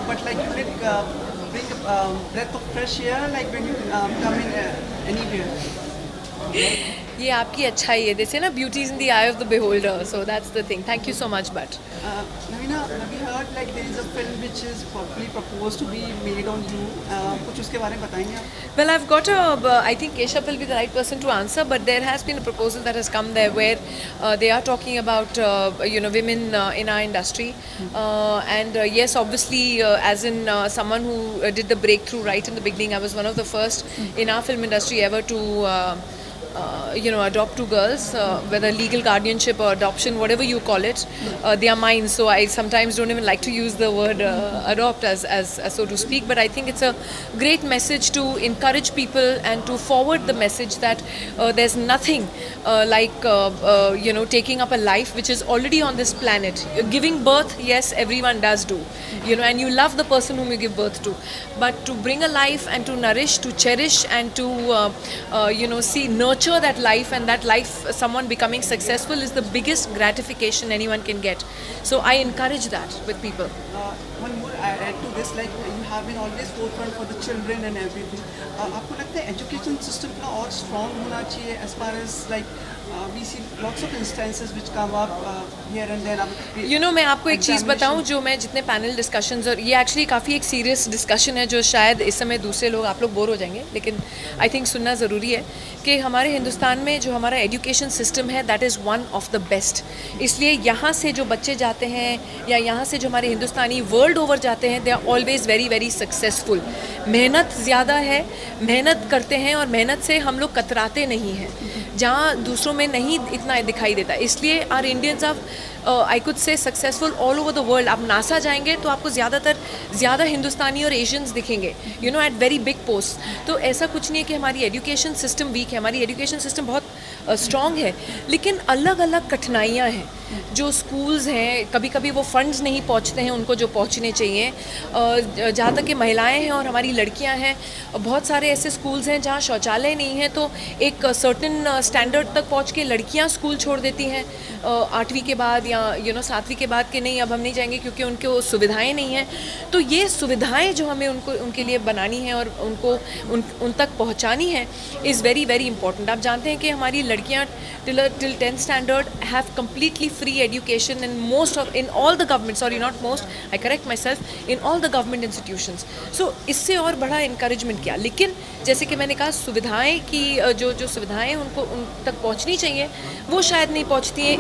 but like you did bring breath of fresh air, like when you come in anywhere. ये आपकी अच्छाई है, जैसे ना beauty is in the I of the beholder, so that's the thing. Thank you so much. But Navina, have you heard like there is a film which is probably proposed to be made on you? कुछ उसके बारे में बताएंगे आप? well, I've got a I think Keshav will be the right person to answer, but there has been a proposal that has come there where they are talking about women in our industry, and yes, obviously, as in someone who did the breakthrough right in the beginning, I was one of the first in our film industry ever to adopt two girls, whether legal guardianship or adoption, whatever you call it. They are mine, so I sometimes don't even like to use the word adopt as so to speak. But I think it's a great message to encourage people and to forward the message that there's nothing like taking up a life which is already on this planet. Giving birth, yes, everyone does do, and you love the person whom you give birth to, but to bring a life and to nourish, to cherish, and to nurture that life, and that life someone becoming successful is the biggest gratification anyone can get. So I encourage that with people. One more I add to this, like you have been always forefront for the children and everything. आपको लगता है education system का और strong होना चाहिए as far as like we see lots of instances which come up here and there. मैं आपको एक चीज़ बताऊं, जो मैं जितने पैनल डिस्कशंस, और ये एक्चुअली काफ़ी एक सीरियस डिस्कशन है जो शायद इस समय दूसरे लोग आप लोग बोर हो जाएंगे, लेकिन आई थिंक सुनना ज़रूरी है कि हमारे हिंदुस्तान में जो हमारा एजुकेशन सिस्टम है that is one of the best. इसलिए यहाँ से जो बच्चे जाते हैं या यहाँ से जो हमारे हिंदुस्तानी वर्ल्ड ओवर जाते हैं, they are always very very successful. मेहनत ज़्यादा है, मेहनत करते हैं, और मेहनत से हम लोग कतराते नहीं हैं, जहाँ दूसरों में नहीं इतना दिखाई देता. इसलिए are Indians are I could say successful all over the world. आप नासा जाएंगे तो आपको ज़्यादा हिंदुस्तानी और एशियंस दिखेंगे, एट वेरी बिग पोस्ट. तो ऐसा कुछ नहीं है कि हमारी एजुकेशन सिस्टम वीक है. हमारी एजुकेशन सिस्टम बहुत स्ट्रॉन्ग है, लेकिन अलग अलग कठिनाइयाँ हैं. जो स्कूल्स हैं, कभी कभी वो फंड्स नहीं पहुंचते हैं उनको जो पहुंचने चाहिए. जहाँ तक कि महिलाएं हैं और हमारी लड़कियां हैं, बहुत सारे ऐसे स्कूल्स हैं जहाँ शौचालय नहीं है, तो एक सर्टेन स्टैंडर्ड तक पहुंच के लड़कियां स्कूल छोड़ देती हैं 8वीं के बाद या 7वीं के बाद, कि नहीं अब हम नहीं जाएंगे क्योंकि उनको सुविधाएँ नहीं हैं. तो ये सुविधाएँ जो हमें उनके लिए बनानी है और उन तक पहुँचानी है इज़ वेरी वेरी इंपॉर्टेंट. आप जानते हैं कि हमारी लड़कियाँ till 10th standard have completely free education in all the government, sorry not most, I correct myself, in all the government institutions. So इससे और बड़ा encouragement किया. लेकिन जैसे कि मैंने कहा, सुविधाएं की जो सुविधाएं उन तक पहुंचनी चाहिए वो शायद नहीं पहुंचती हैं.